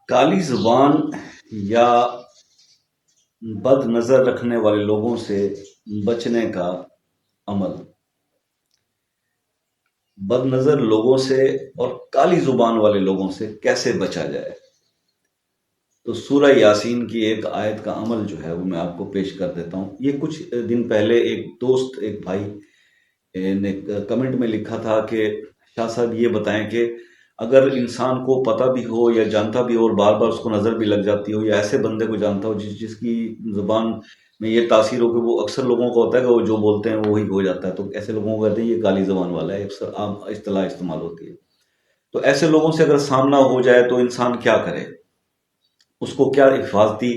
کالی زبان یا بد نظر رکھنے والے لوگوں سے بچنے کا عمل۔ بد نظر لوگوں سے اور کالی زبان والے لوگوں سے کیسے بچا جائے؟ تو سورہ یاسین کی ایک آیت کا عمل جو ہے وہ میں آپ کو پیش کر دیتا ہوں۔ یہ کچھ دن پہلے ایک دوست، ایک بھائی نے کمنٹ میں لکھا تھا کہ شاہ صاحب یہ بتائیں کہ اگر انسان کو پتہ بھی ہو یا جانتا بھی ہو اور بار بار اس کو نظر بھی لگ جاتی ہو، یا ایسے بندے کو جانتا ہو جس کی زبان میں یہ تاثیر ہو کہ وہ اکثر لوگوں کو ہوتا ہے کہ وہ جو بولتے ہیں وہی ہو جاتا ہے، تو ایسے لوگوں کو کہتے ہیں یہ کالی زبان والا ہے، اکثر عام اصطلاح استعمال ہوتی ہے۔ تو ایسے لوگوں سے اگر سامنا ہو جائے تو انسان کیا کرے؟ اس کو کیا حفاظتی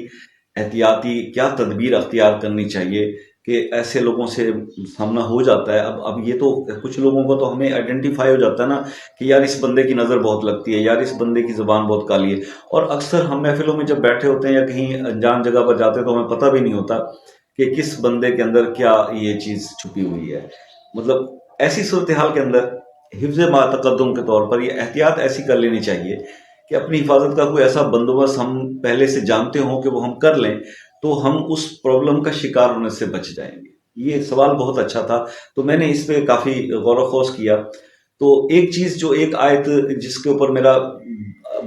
احتیاطی کیا تدبیر اختیار کرنی چاہیے کہ ایسے لوگوں سے سامنا ہو جاتا ہے؟ اب یہ تو کچھ لوگوں کو تو ہمیں آئیڈینٹیفائی ہو جاتا ہے نا کہ یار اس بندے کی نظر بہت لگتی ہے، یار اس بندے کی زبان بہت کالی ہے، اور اکثر ہم محفلوں میں جب بیٹھے ہوتے ہیں یا کہیں انجان جگہ پر جاتے ہیں تو ہمیں پتہ بھی نہیں ہوتا کہ کس بندے کے اندر کیا یہ چیز چھپی ہوئی ہے۔ مطلب ایسی صورتحال کے اندر حفظ ما تقدم کے طور پر یہ احتیاط ایسی کر لینی چاہیے کہ اپنی حفاظت کا کوئی ایسا بندوبست ہم پہلے سے جانتے ہوں کہ وہ ہم کر لیں تو ہم اس پرابلم کا شکار ہونے سے بچ جائیں گے۔ یہ سوال بہت اچھا تھا، تو میں نے اس پہ کافی غور و خوض کیا۔ تو ایک چیز جو ایک آیت جس کے اوپر میرا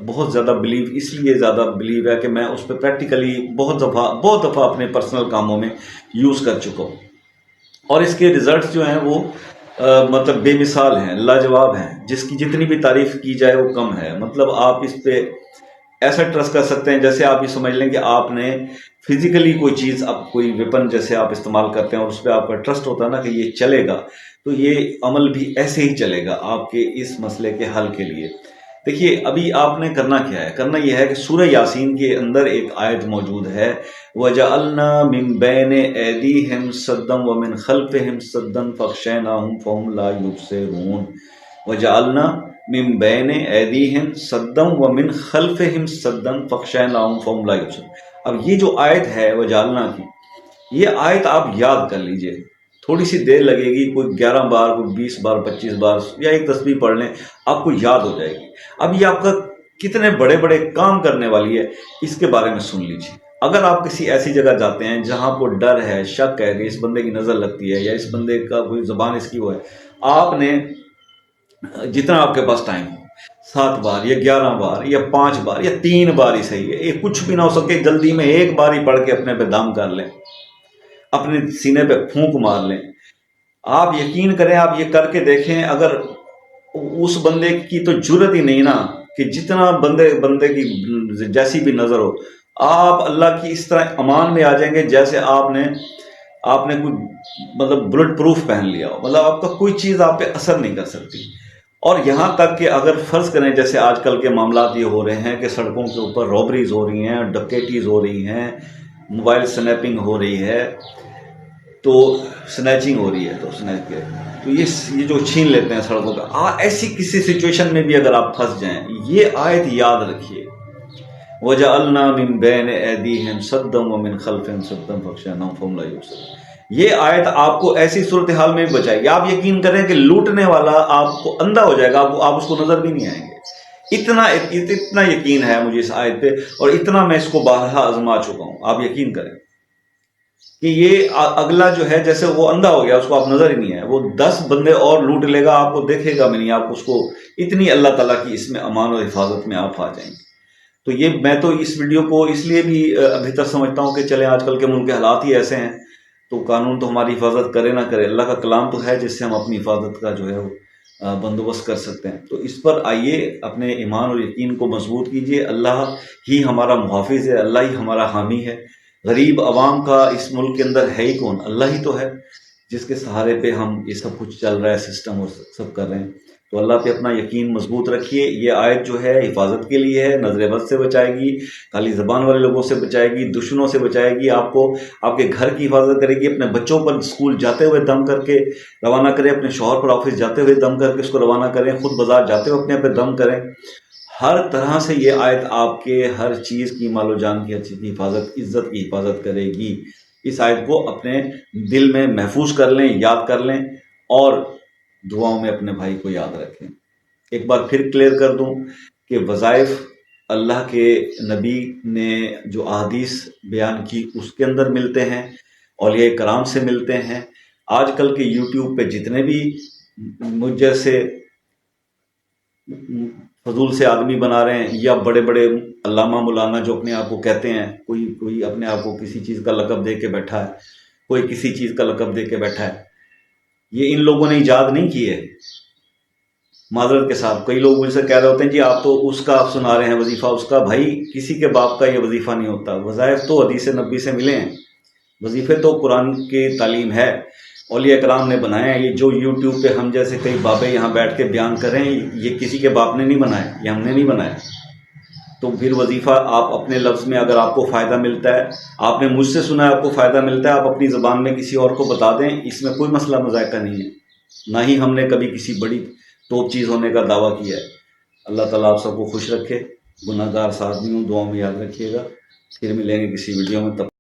بہت زیادہ بلیو، اس لیے زیادہ بلیو ہے کہ میں اس پہ پریکٹیکلی بہت دفعہ اپنے پرسنل کاموں میں یوز کر چکا ہوں، اور اس کے ریزلٹس جو ہیں وہ مطلب بے مثال ہیں، لاجواب ہیں، جس کی جتنی بھی تعریف کی جائے وہ کم ہے۔ مطلب آپ اس پہ ایسا ٹرسٹ کر سکتے ہیں جیسے آپ یہ سمجھ لیں کہ آپ نے فزیکلی کوئی چیز، اب کوئی ویپن جیسے آپ استعمال کرتے ہیں اور اس پہ آپ کا ٹرسٹ ہوتا ہے نا کہ یہ چلے گا، تو یہ عمل بھی ایسے ہی چلے گا آپ کے اس مسئلے کے حل کے لیے۔ دیکھیے ابھی آپ نے کرنا کیا ہے؟ کرنا یہ ہے کہ سورہ یاسین کے اندر ایک آیت موجود ہے، وَجَعَلْنَا مِن بَيْنِ أَيْدِيهِمْ صَدًّا وَمِنْ خَلْفِهِمْ صَدًّا فَأَغْشَيْنَاهُمْ فَهُمْ لَا يُبْصِرُونَ وَجَعَلْنَا مِن بَيْنِ أَيْدِيهِمْ صَدًّا وَمِنْ خَلْفِهِمْ صَدًّا فَأَغْشَيْنَاهُمْ فَهُمْ لَا يُبْصِرُونَ۔ اب یہ جو آیت ہے وَجَعَلْنَا کی، یہ آیت آپ یاد کر لیجئے، تھوڑی سی دیر لگے گی، کوئی 11 بار، کوئی 20 بار، 25 بار، یا ایک تسبیح پڑھ لیں، آپ کو یاد ہو جائے گی۔ اب یہ آپ کا کتنے بڑے بڑے کام کرنے والی ہے، اس کے بارے میں سن لیجیے۔ اگر آپ کسی ایسی جگہ جاتے ہیں جہاں کو ڈر ہے، شک ہے کہ اس بندے کی نظر لگتی ہے یا اس بندے کا کوئی زبان اس کی وہ ہے، آپ نے جتنا آپ کے پاس ٹائم ہو، 7 بار یا 11 بار یا 5 بار یا 3 بار ہی صحیح ہے، یہ کچھ بھی نہ ہو سکے، جلدی میں ایک بار ہی پڑھ کے اپنے پہ دم کر لیں، اپنے سینے پہ پھونک مار لیں۔ آپ یقین کریں، آپ یہ کر کے دیکھیں، اگر اس بندے کی تو جرت ہی نہیں نا کہ جتنا بندے کی جیسی بھی نظر ہو، آپ اللہ کی اس طرح امان میں آ جائیں گے جیسے آپ نے کوئی مطلب بلٹ پروف پہن لیا ہو، مطلب آپ کا کوئی چیز آپ پہ اثر نہیں کر سکتی۔ اور یہاں تک کہ اگر فرض کریں جیسے آج کل کے معاملات یہ ہو رہے ہیں کہ سڑکوں کے اوپر رابریز ہو رہی ہیں، ڈکیٹیز ہو رہی ہیں، موبائل سنیپنگ ہو رہی ہے، تو سنیچنگ ہو رہی ہے، تو یہ جو چھین لیتے ہیں سڑکوں کا، ایسی کسی سچویشن میں بھی اگر آپ پھنس جائیں، یہ آیت یاد رکھیے، وَجَعَلْنَا مِن بَيْنِ أَيْدِيهِمْ صَدًّا وَمِنْ خَلْفِهِمْ صَدًّا فَأَغْشَيْنَاهُمْ فَهُمْ لَا يُبْصِرُونَ۔ یہ آیت آپ کو ایسی صورتحال میں بھی بچائے گی۔ آپ یقین کریں کہ لوٹنے والا آپ کو اندھا ہو جائے گا، آپ اس کو نظر بھی نہیں آئیں گے۔ اتنا یقین ہے مجھے اس آیت پہ، اور اتنا میں اس کو بارہا آزما چکا ہوں۔ آپ یقین کریں کہ یہ اگلا جو ہے جیسے وہ اندھا ہو گیا، اس کو آپ نظر ہی نہیں ہے، وہ 10 بندے اور لوٹ لے گا، آپ کو دیکھے گا بھی نہیں، آپ اس کو اتنی اللہ تعالیٰ کی اس میں امان اور حفاظت میں آپ آ جائیں گے۔ تو یہ میں تو اس ویڈیو کو اس لیے بھی بہتر سمجھتا ہوں کہ چلیں آج کل کے ملک کے حالات ہی ایسے ہیں، تو قانون تو ہماری حفاظت کرے نہ کرے، اللہ کا کلام تو ہے جس سے ہم اپنی حفاظت کا جو ہے وہ بندوبست کر سکتے ہیں۔ تو اس پر آئیے، اپنے ایمان اور یقین کو مضبوط کیجیے۔ اللہ ہی ہمارا محافظ ہے، اللہ ہی ہمارا حامی ہے۔ غریب عوام کا اس ملک کے اندر ہے ہی کون؟ اللہ ہی تو ہے، جس کے سہارے پہ ہم یہ سب کچھ چل رہا ہے، سسٹم اور سب کر رہے ہیں۔ تو اللہ پہ اپنا یقین مضبوط رکھیے۔ یہ آیت جو ہے حفاظت کے لیے ہے، نظر بد سے بچائے گی، کالی زبان والے لوگوں سے بچائے گی، دشمنوں سے بچائے گی، آپ کو آپ کے گھر کی حفاظت کرے گی۔ اپنے بچوں پر اسکول جاتے ہوئے دم کر کے روانہ کریں، اپنے شوہر پر آفس جاتے ہوئے دم کر کے اس کو روانہ کریں، خود بازار جاتے ہوئے اپنے پہ دم کریں۔ ہر طرح سے یہ آیت آپ کے ہر چیز کی، مال و جان کی، ہر چیز کی حفاظت، عزت کی حفاظت کرے گی۔ اس آیت کو اپنے دل میں محفوظ کر لیں، یاد کر لیں، اور دعاؤں میں اپنے بھائی کو یاد رکھیں۔ ایک بار پھر کلیئر کر دوں کہ وظائف اللہ کے نبی نے جو احادیث بیان کی اس کے اندر ملتے ہیں، اولیاء کرام سے ملتے ہیں۔ آج کل کے یوٹیوب پہ جتنے بھی مجھ جیسے فضول سے آدمی بنا رہے ہیں، یا بڑے بڑے علامہ مولانا جو اپنے آپ کو کہتے ہیں، کوئی اپنے آپ کو کسی چیز کا لقب دے کے بیٹھا ہے، کوئی کسی چیز کا لقب دے کے بیٹھا ہے، یہ ان لوگوں نے ایجاد نہیں کی ہے۔ معذرت کے ساتھ کئی لوگ مجھ سے کہہ رہے ہوتے ہیں جی آپ تو اس کا آپ سنا رہے ہیں وظیفہ، اس کا۔ بھائی کسی کے باپ کا یہ وظیفہ نہیں ہوتا، وظائف تو حدیث نبی سے ملے ہیں، وظیفے تو قرآن کی تعلیم ہے، اولیاء کرام نے بنائے ہیں۔ یہ جو یوٹیوب پہ ہم جیسے کئی بابے یہاں بیٹھ کے بیان کر رہے ہیں، یہ کسی کے باپ نے نہیں بنائے، یہ ہم نے نہیں بنائے۔ تو پھر وظیفہ آپ اپنے لفظ میں اگر آپ کو فائدہ ملتا ہے، آپ نے مجھ سے سنا ہے آپ کو فائدہ ملتا ہے، آپ اپنی زبان میں کسی اور کو بتا دیں، اس میں کوئی مسئلہ مذائقہ نہیں ہے۔ نہ ہی ہم نے کبھی کسی بڑی ٹوپ چیز ہونے کا دعویٰ کیا ہے۔ اللہ تعالیٰ آپ سب کو خوش رکھے، گناہ گار ساتھ بھی ہوں، دعاؤں میں یاد رکھیے گا۔ پھر ملیں گے کسی ویڈیو میں، تب